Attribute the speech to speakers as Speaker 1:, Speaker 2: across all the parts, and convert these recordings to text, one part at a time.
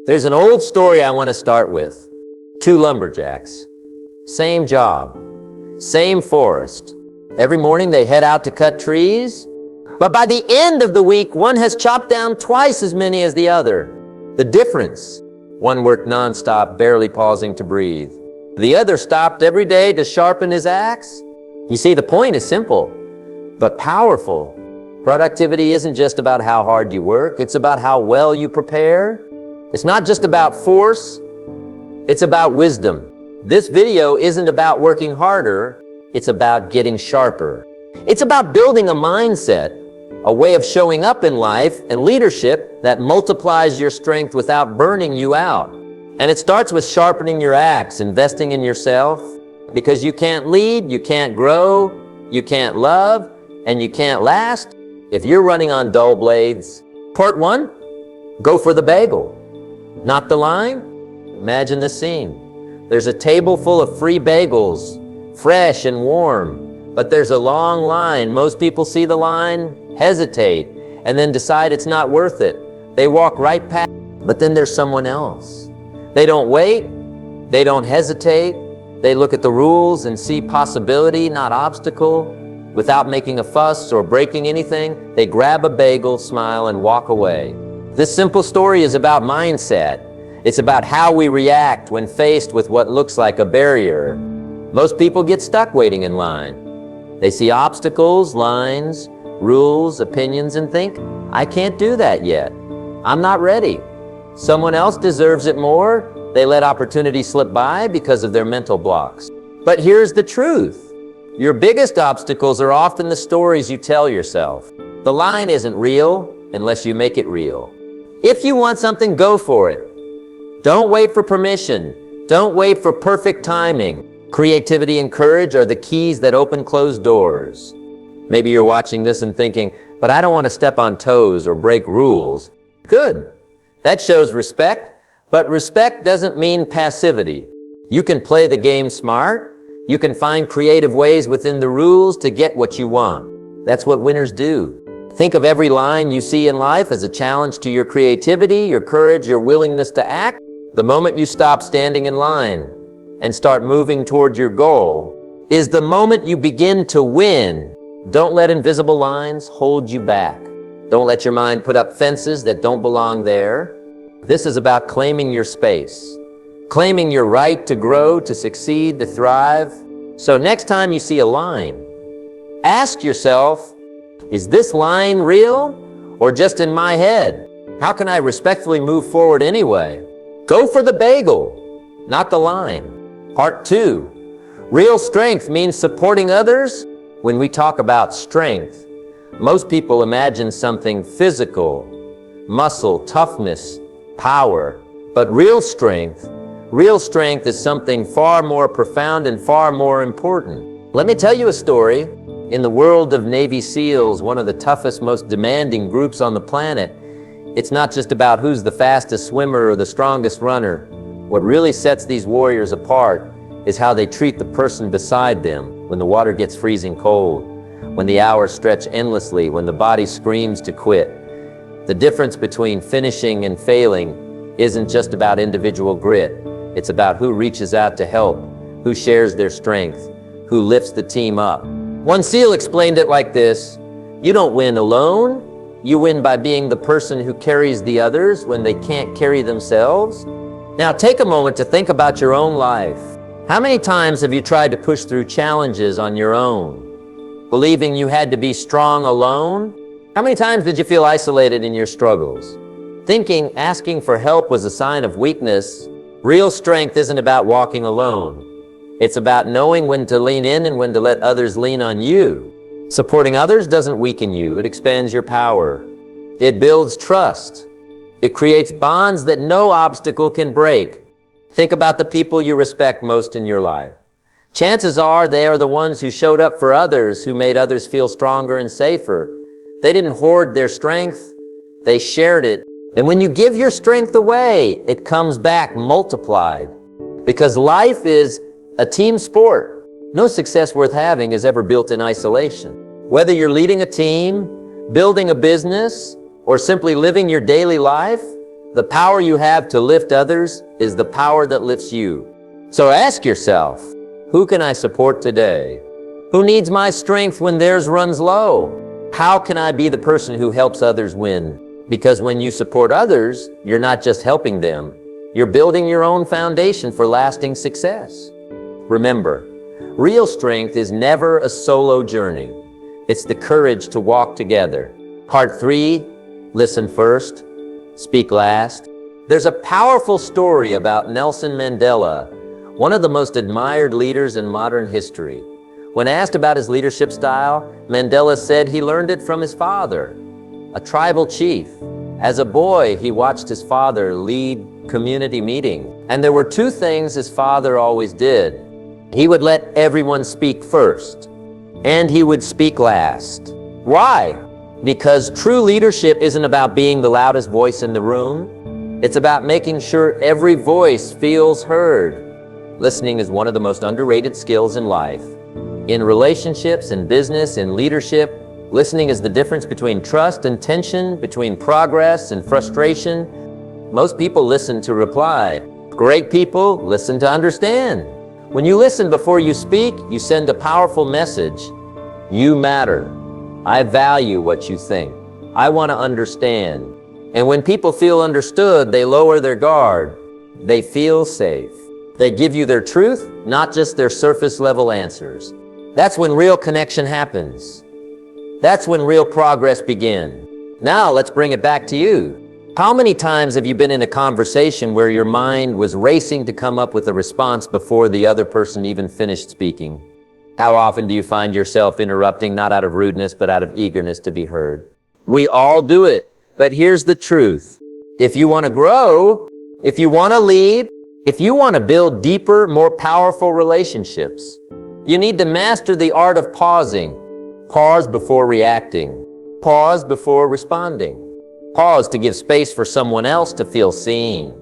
Speaker 1: There's an old story I want to start with. Two lumberjacks. Same job. Same forest. Every morning they head out to cut trees. But by the end of the week, one has chopped down twice as many as the other. The difference: one worked nonstop, barely pausing to breathe. The other stopped every day to sharpen his axe. You see, the point is simple, but powerful. Productivity isn't just about how hard you work. It's about how well you prepare. It's not just about force. It's about wisdom. This video isn't about working harder. It's about getting sharper. It's about building a mindset, a way of showing up in life and leadership that multiplies your strength without burning you out. And it starts with sharpening your axe, investing in yourself, because you can't lead, you can't grow, you can't love, and you can't last if you're running on dull blades. Part one, go for the bagel, not the line. Imagine the scene. There's a table full of free bagels, fresh and warm, but there's a long line. Most people see the line, hesitate, and then decide it's not worth it. They walk right past, but then there's someone else. They don't wait, they don't hesitate. They look at the rules and see possibility, not obstacle. Without making a fuss or breaking anything, they grab a bagel, smile, and walk away. This simple story is about mindset. It's about how we react when faced with what looks like a barrier. Most people get stuck waiting in line. They see obstacles, lines, rules, opinions, and think, I can't do that yet. I'm not ready. Someone else deserves it more. They let opportunity slip by because of their mental blocks. But here's the truth. Your biggest obstacles are often the stories you tell yourself. The line isn't real unless you make it real. If you want something, go for it. Don't wait for permission. Don't wait for perfect timing. Creativity and courage are the keys that open closed doors. Maybe you're watching this and thinking, but I don't want to step on toes or break rules. Good. That shows respect, but respect doesn't mean passivity. You can play the game smart. You can find creative ways within the rules to get what you want. That's what winners do. Think of every line you see in life as a challenge to your creativity, your courage, your willingness to act. The moment you stop standing in line and start moving toward your goal is the moment you begin to win. Don't let invisible lines hold you back. Don't let your mind put up fences that don't belong there. This is about claiming your space, claiming your right to grow, to succeed, to thrive. So next time you see a line, ask yourself, is this line real or just in my head? How can I respectfully move forward anyway? Go for the bagel, not the line. Part two, real strength means supporting others. When we talk about strength, most people imagine something physical, muscle, toughness, power. But real strength is something far more profound and far more important. Let me tell you a story. In the world of Navy SEALs, one of the toughest, most demanding groups on the planet, it's not just about who's the fastest swimmer or the strongest runner. What really sets these warriors apart is how they treat the person beside them when the water gets freezing cold, when the hours stretch endlessly, when the body screams to quit. The difference between finishing and failing isn't just about individual grit. It's about who reaches out to help, who shares their strength, who lifts the team up. One SEAL explained it like this: you don't win alone. You win by being the person who carries the others when they can't carry themselves. Now take a moment to think about your own life. How many times have you tried to push through challenges on your own, believing you had to be strong alone? How many times did you feel isolated in your struggles, thinking asking for help was a sign of weakness? Real strength isn't about walking alone. It's about knowing when to lean in and when to let others lean on you. Supporting others doesn't weaken you, it expands your power. It builds trust. It creates bonds that no obstacle can break. Think about the people you respect most in your life. Chances are they are the ones who showed up for others, who made others feel stronger and safer. They didn't hoard their strength, they shared it. And when you give your strength away, it comes back multiplied. Because life is a team sport. No success worth having is ever built in isolation. Whether you're leading a team, building a business, or simply living your daily life, The power you have to lift others is the power that lifts you. So ask yourself, who can I support today? Who needs my strength when theirs runs low? How can I be the person who helps others win? Because when you support others, you're not just helping them, you're building your own foundation for lasting success. Remember, real strength is never a solo journey. It's the courage to walk together. Part 3, listen first, speak last. There's a powerful story about Nelson Mandela, one of the most admired leaders in modern history. When asked about his leadership style, Mandela said he learned it from his father, a tribal chief. As a boy, he watched his father lead community meetings, and there were two things his father always did. He would let everyone speak first, and he would speak last. Why? Because true leadership isn't about being the loudest voice in the room. It's about making sure every voice feels heard. Listening is one of the most underrated skills in life. In relationships, in business, in leadership, listening is the difference between trust and tension, between progress and frustration. Most people listen to reply. Great people listen to understand. When you listen before you speak, you send a powerful message. You matter. I value what you think. I want to understand. And when people feel understood, they lower their guard. They feel safe. They give you their truth, not just their surface level answers. That's when real connection happens. That's when real progress begins. Now let's bring it back to you. How many times have you been in a conversation where your mind was racing to come up with a response before the other person even finished speaking? How often do you find yourself interrupting, not out of rudeness, but out of eagerness to be heard? We all do it, but here's the truth. If you want to grow, if you want to lead, if you want to build deeper, more powerful relationships, you need to master the art of pausing. Pause before reacting. Pause before responding. Pause to give space for someone else to feel seen.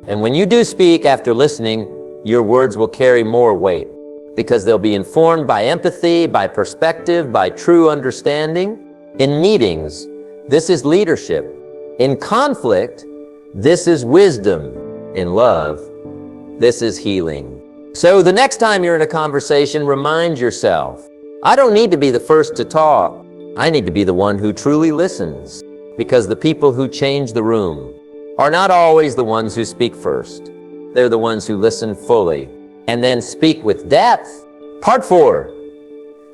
Speaker 1: And when you do speak after listening, your words will carry more weight because they'll be informed by empathy, by perspective, by true understanding. In meetings, this is leadership. In conflict, this is wisdom. In love, this is healing. So the next time you're in a conversation, remind yourself, I don't need to be the first to talk. I need to be the one who truly listens. Because the people who change the room are not always the ones who speak first. They're the ones who listen fully and then speak with depth. Part 4.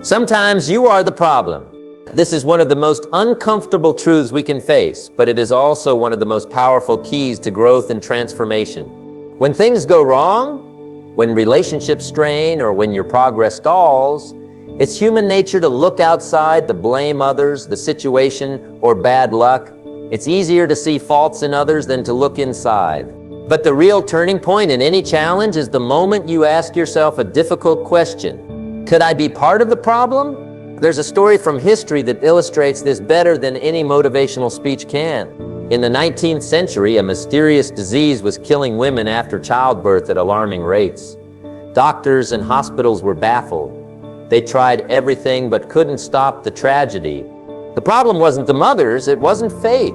Speaker 1: Sometimes you are the problem. This is one of the most uncomfortable truths we can face, but it is also one of the most powerful keys to growth and transformation. When things go wrong, when relationships strain, or when your progress stalls, it's human nature to look outside, to blame others, the situation, or bad luck. It's easier to see faults in others than to look inside. But the real turning point in any challenge is the moment you ask yourself a difficult question. Could I be part of the problem? There's a story from history that illustrates this better than any motivational speech can. In the 19th century, a mysterious disease was killing women after childbirth at alarming rates. Doctors and hospitals were baffled. They tried everything but couldn't stop the tragedy. The problem wasn't the mothers, it wasn't fate.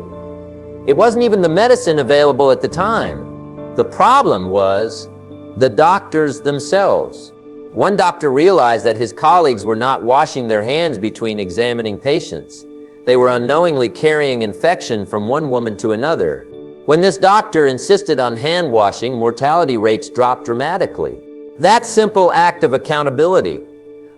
Speaker 1: It wasn't even the medicine available at the time. The problem was the doctors themselves. One doctor realized that his colleagues were not washing their hands between examining patients. They were unknowingly carrying infection from one woman to another. When this doctor insisted on hand washing, mortality rates dropped dramatically. That simple act of accountability,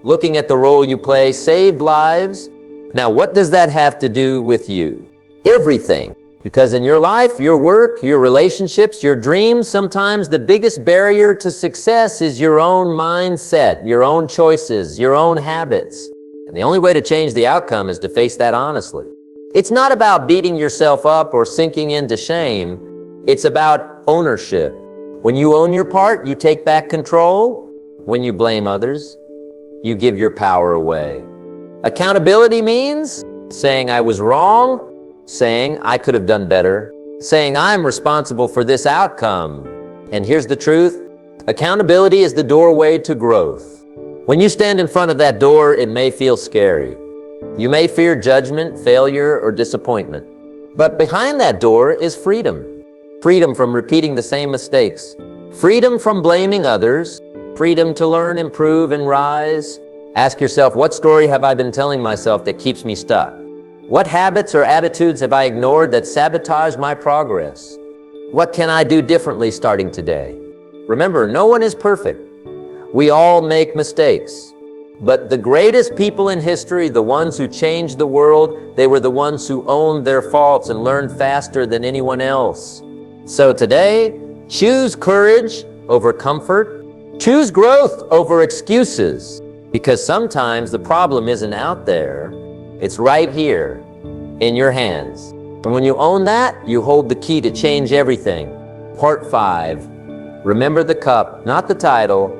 Speaker 1: looking at the role you play, saved lives. Now, what does that have to do with you? Everything. Because in your life, your work, your relationships, your dreams, sometimes the biggest barrier to success is your own mindset, your own choices, your own habits. And the only way to change the outcome is to face that honestly. It's not about beating yourself up or sinking into shame. It's about ownership. When you own your part, you take back control. When you blame others, you give your power away. Accountability means saying I was wrong, saying I could have done better, saying I'm responsible for this outcome. And here's the truth. Accountability is the doorway to growth. When you stand in front of that door, it may feel scary. You may fear judgment, failure, or disappointment. But behind that door is freedom. freedom from repeating the same mistakes, freedom from blaming others, freedom to learn, improve, and rise. Ask yourself, what story have I been telling myself that keeps me stuck? What habits or attitudes have I ignored that sabotage my progress? What can I do differently starting today? Remember, no one is perfect. We all make mistakes. But the greatest people in history, the ones who changed the world, they were the ones who owned their faults and learned faster than anyone else. So today, choose courage over comfort. Choose growth over excuses. Because sometimes the problem isn't out there. It's right here in your hands. And when you own that, you hold the key to change everything. Part 5. Remember the cup, not the title.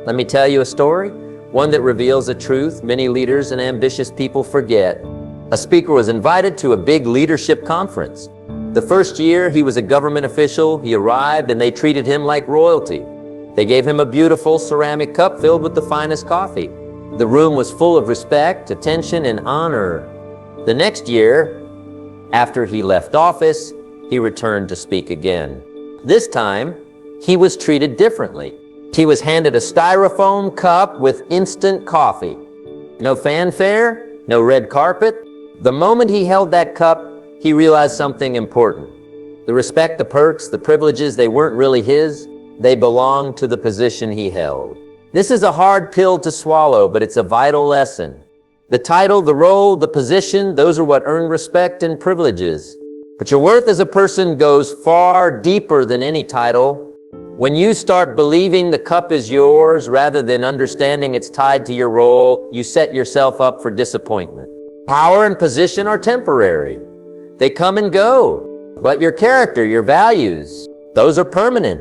Speaker 1: Let me tell you a story, one that reveals a truth many leaders and ambitious people forget. A speaker was invited to a big leadership conference. The first year, he was a government official. He arrived and they treated him like royalty. They gave him a beautiful ceramic cup filled with the finest coffee. The room was full of respect, attention, and honor. The next year, after he left office, he returned to speak again. This time, he was treated differently. He was handed a styrofoam cup with instant coffee. No fanfare, no red carpet. The moment he held that cup, he realized something important. The respect, the perks, the privileges, they weren't really his. They belonged to the position he held. This is a hard pill to swallow, but it's a vital lesson. The title, the role, the position, those are what earn respect and privileges. But your worth as a person goes far deeper than any title. When you start believing the cup is yours rather than understanding it's tied to your role, you set yourself up for disappointment. Power and position are temporary. They come and go. But your character, your values, those are permanent.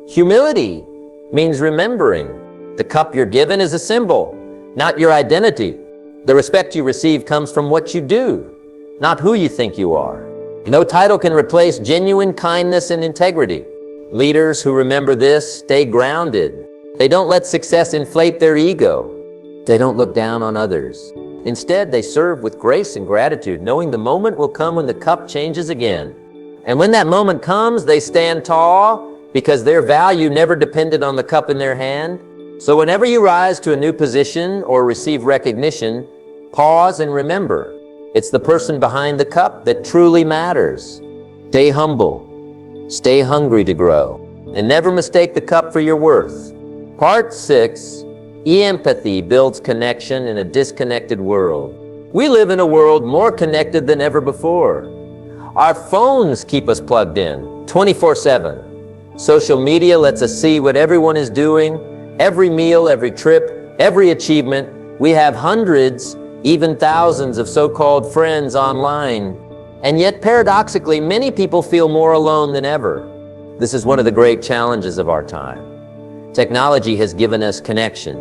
Speaker 1: Humility means remembering. The cup you're given is a symbol, not your identity. The respect you receive comes from what you do, not who you think you are. No title can replace genuine kindness and integrity. Leaders who remember this stay grounded. They don't let success inflate their ego. They don't look down on others. Instead, they serve with grace and gratitude, knowing the moment will come when the cup changes again. And when that moment comes, they stand tall because their value never depended on the cup in their hand. So whenever you rise to a new position or receive recognition, pause and remember, it's the person behind the cup that truly matters. Stay humble. Stay hungry to grow, and never mistake the cup for your worth. Part 6, empathy builds connection in a disconnected world. We live in a world more connected than ever before. Our phones keep us plugged in 24/7. Social media lets us see what everyone is doing, every meal, every trip, every achievement. We have hundreds, even thousands of so-called friends online. And yet, paradoxically, many people feel more alone than ever. This is one of the great challenges of our time. Technology has given us connection,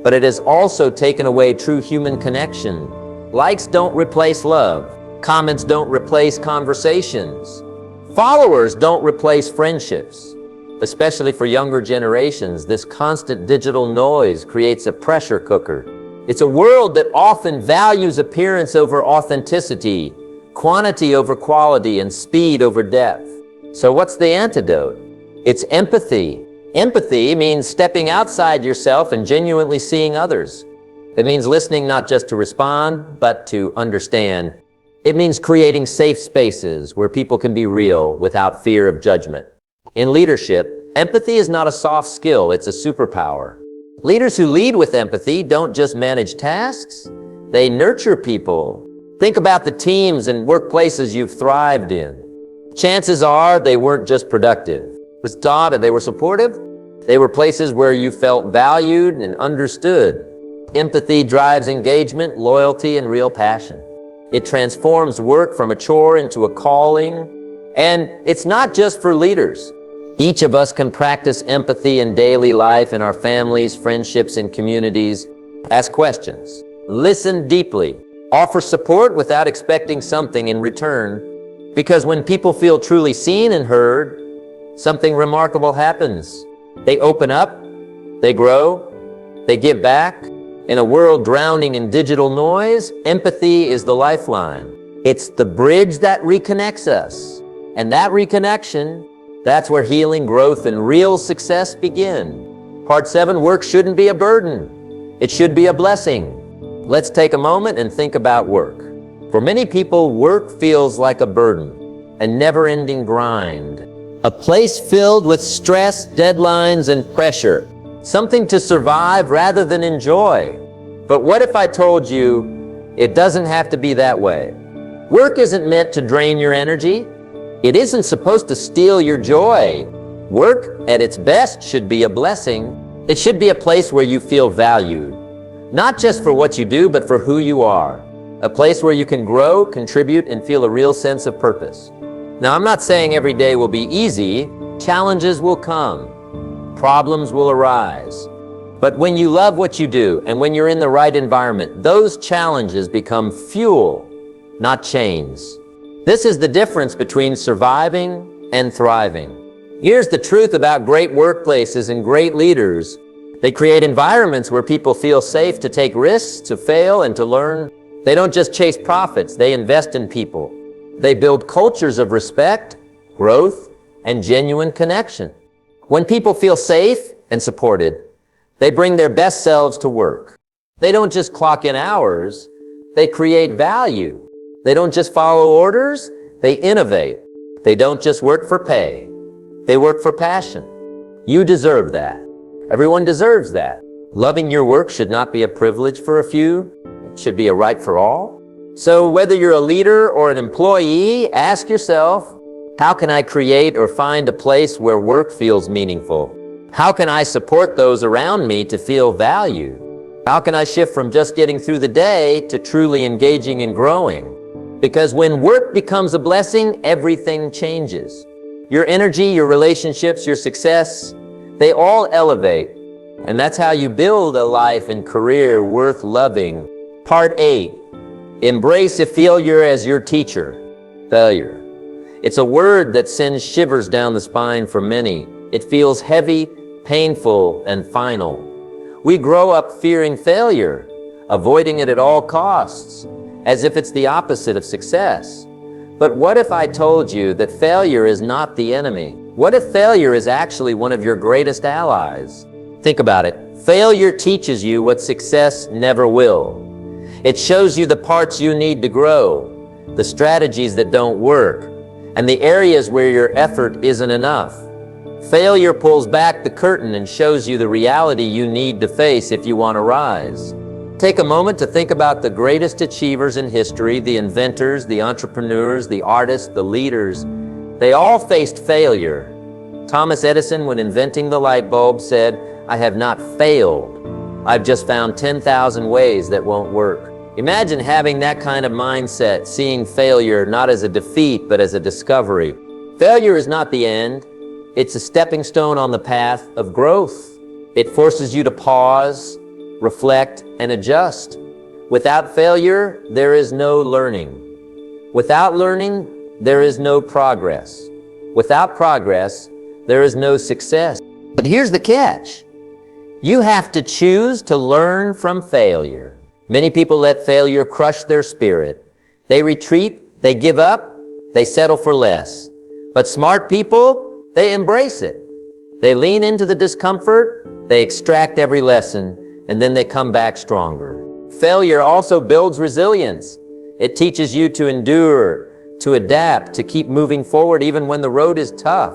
Speaker 1: but it has also taken away true human connection. Likes don't replace love. Comments don't replace conversations. Followers don't replace friendships. Especially for younger generations, this constant digital noise creates a pressure cooker. It's a world that often values appearance over authenticity, quantity over quality, and speed over depth. So what's the antidote? It's empathy. Empathy means stepping outside yourself and genuinely seeing others. It means listening not just to respond, but to understand. It means creating safe spaces where people can be real without fear of judgment. In leadership, empathy is not a soft skill, it's a superpower. Leaders who lead with empathy don't just manage tasks, they nurture people. Think about the teams and workplaces you've thrived in. Chances are they weren't just productive. It was dotted, they were supportive. They were places where you felt valued and understood. Empathy drives engagement, loyalty, and real passion. It transforms work from a chore into a calling. And it's not just for leaders. Each of us can practice empathy in daily life, in our families, friendships, and communities. Ask questions. Listen deeply. Offer support without expecting something in return. Because when people feel truly seen and heard, something remarkable happens. They open up, they grow, they give back. In a world drowning in digital noise, empathy is the lifeline. It's the bridge that reconnects us. And that reconnection, That's where healing, growth, and real success begin. Part 7, work shouldn't be a burden. It should be a blessing. Let's take a moment and think about work. For many people, work feels like a burden, a never-ending grind, a place filled with stress, deadlines, and pressure, something to survive rather than enjoy. But what if I told you it doesn't have to be that way? Work isn't meant to drain your energy. It isn't supposed to steal your joy. Work, at its best, should be a blessing. It should be a place where you feel valued, not just for what you do, but for who you are. A place where you can grow, contribute, and feel a real sense of purpose. Now, I'm not saying every day will be easy. Challenges will come. Problems will arise. But when you love what you do, and when you're in the right environment, those challenges become fuel, not chains. This is the difference between surviving and thriving. Here's the truth about great workplaces and great leaders. They create environments where people feel safe to take risks, to fail, and to learn. They don't just chase profits, they invest in people. They build cultures of respect, growth, and genuine connection. When people feel safe and supported, they bring their best selves to work. They don't just clock in hours, they create value. They don't just follow orders, they innovate. They don't just work for pay, they work for passion. You deserve that. Everyone deserves that. Loving your work should not be a privilege for a few, it should be a right for all. So whether you're a leader or an employee, ask yourself, how can I create or find a place where work feels meaningful? How can I support those around me to feel valued? How can I shift from just getting through the day to truly engaging and growing? Because when work becomes a blessing, everything changes. Your energy, your relationships, your success, they all elevate. And that's how you build a life and career worth loving. Part 8, embrace failure as your teacher. Failure. It's a word that sends shivers down the spine for many. It feels heavy, painful, and final. We grow up fearing failure, avoiding it at all costs, as if it's the opposite of success. But what if I told you that failure is not the enemy? What if failure is actually one of your greatest allies? Think about it. Failure teaches you what success never will. It shows you the parts you need to grow, the strategies that don't work, and the areas where your effort isn't enough. Failure pulls back the curtain and shows you the reality you need to face if you want to rise. Take a moment to think about the greatest achievers in history, the inventors, the entrepreneurs, the artists, the leaders. They all faced failure. Thomas Edison, when inventing the light bulb, said, "I have not failed. I've just found 10,000 ways that won't work." Imagine having that kind of mindset, seeing failure not as a defeat, but as a discovery. Failure is not the end. It's a stepping stone on the path of growth. It forces you to pause, reflect, and adjust. Without failure, there is no learning. Without learning, there is no progress. Without progress, there is no success. But here's the catch. You have to choose to learn from failure. Many people let failure crush their spirit. They retreat, they give up, they settle for less. But smart people, they embrace it. They lean into the discomfort, they extract every lesson, and then they come back stronger. Failure also builds resilience. It teaches you to endure, to adapt, to keep moving forward even when the road is tough.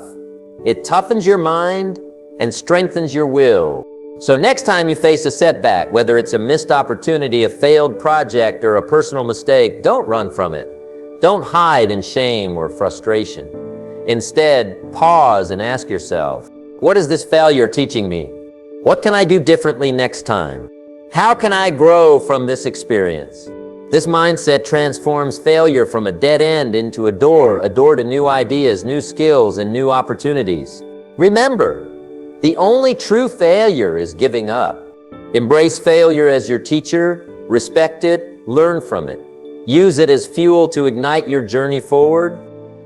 Speaker 1: It toughens your mind and strengthens your will. So next time you face a setback, whether it's a missed opportunity, a failed project, or a personal mistake, don't run from it. Don't hide in shame or frustration. Instead, pause and ask yourself, what is this failure teaching me? What can I do differently next time? How can I grow from this experience? This mindset transforms failure from a dead end into a door to new ideas, new skills, and new opportunities. Remember, the only true failure is giving up. Embrace failure as your teacher, respect it, learn from it. Use it as fuel to ignite your journey forward,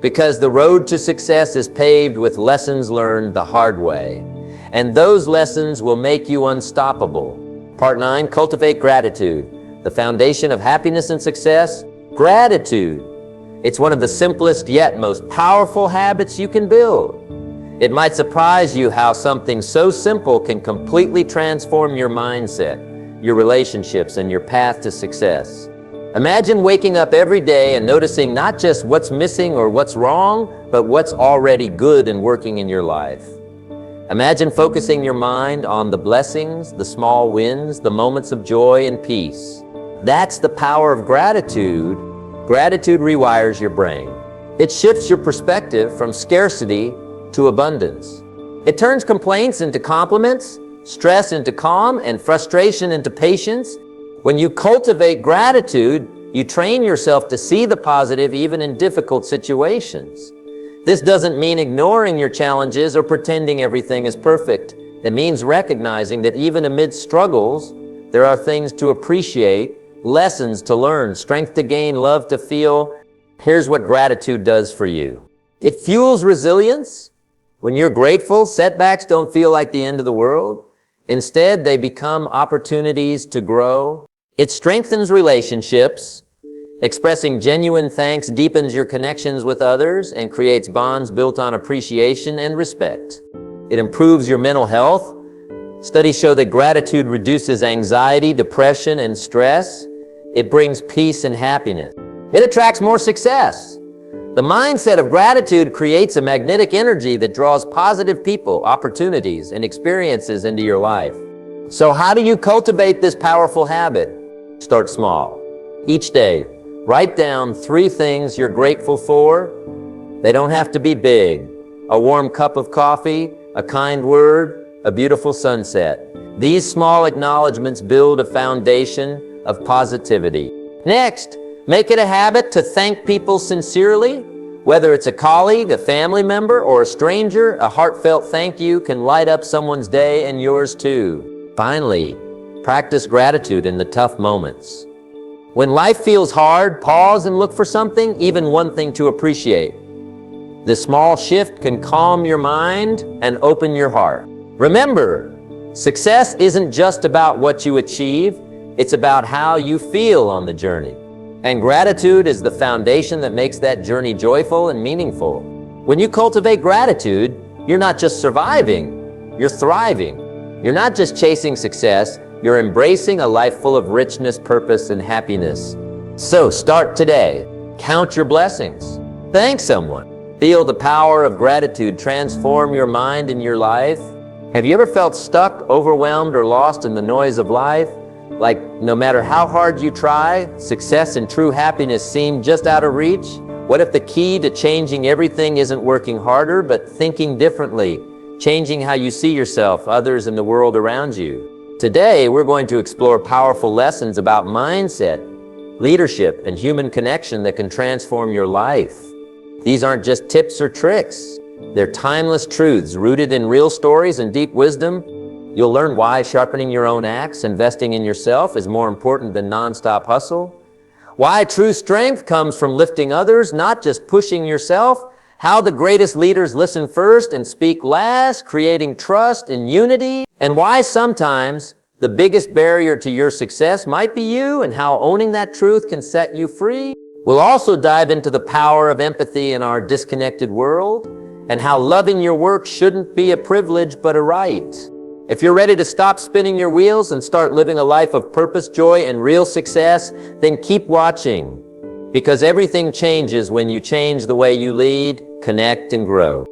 Speaker 1: because the road to success is paved with lessons learned the hard way. And those lessons will make you unstoppable. Part 9, cultivate gratitude. The foundation of happiness and success, gratitude. It's one of the simplest yet most powerful habits you can build. It might surprise you how something so simple can completely transform your mindset, your relationships, and your path to success. Imagine waking up every day and noticing not just what's missing or what's wrong, but what's already good and working in your life. Imagine focusing your mind on the blessings, the small wins, the moments of joy and peace. That's the power of gratitude. Gratitude rewires your brain. It shifts your perspective from scarcity to abundance. It turns complaints into compliments, stress into calm, and frustration into patience. When you cultivate gratitude, you train yourself to see the positive even in difficult situations. This doesn't mean ignoring your challenges or pretending everything is perfect. It means recognizing that even amid struggles, there are things to appreciate, lessons to learn, strength to gain, love to feel. Here's what gratitude does for you. It fuels resilience. When you're grateful, setbacks don't feel like the end of the world. Instead, they become opportunities to grow. It strengthens relationships. Expressing genuine thanks deepens your connections with others and creates bonds built on appreciation and respect. It improves your mental health. Studies show that gratitude reduces anxiety, depression, and stress. It brings peace and happiness. It attracts more success. The mindset of gratitude creates a magnetic energy that draws positive people, opportunities, and experiences into your life. So how do you cultivate this powerful habit? Start small. Each day, write down 3 things you're grateful for. They don't have to be big. A warm cup of coffee, a kind word, a beautiful sunset. These small acknowledgments build a foundation of positivity. Next, make it a habit to thank people sincerely. Whether it's a colleague, a family member, or a stranger, a heartfelt thank you can light up someone's day and yours too. Finally, practice gratitude in the tough moments. When life feels hard, pause and look for something, even one thing to appreciate. This small shift can calm your mind and open your heart. Remember, success isn't just about what you achieve, it's about how you feel on the journey. And gratitude is the foundation that makes that journey joyful and meaningful. When you cultivate gratitude, you're not just surviving, you're thriving. You're not just chasing success, you're embracing a life full of richness, purpose, and happiness. So start today. Count your blessings. Thank someone. Feel the power of gratitude transform your mind and your life. Have you ever felt stuck, overwhelmed, or lost in the noise of life? Like no matter how hard you try, success and true happiness seem just out of reach? What if the key to changing everything isn't working harder, but thinking differently, changing how you see yourself, others, and the world around you? Today, we're going to explore powerful lessons about mindset, leadership, and human connection that can transform your life. These aren't just tips or tricks. They're timeless truths rooted in real stories and deep wisdom. You'll learn why sharpening your own axe, investing in yourself, is more important than nonstop hustle. Why true strength comes from lifting others, not just pushing yourself. How the greatest leaders listen first and speak last, creating trust and unity. And why sometimes the biggest barrier to your success might be you, and how owning that truth can set you free. We'll also dive into the power of empathy in our disconnected world, and how loving your work shouldn't be a privilege but a right. If you're ready to stop spinning your wheels and start living a life of purpose, joy, and real success, then keep watching, because everything changes when you change the way you lead, connect, and grow.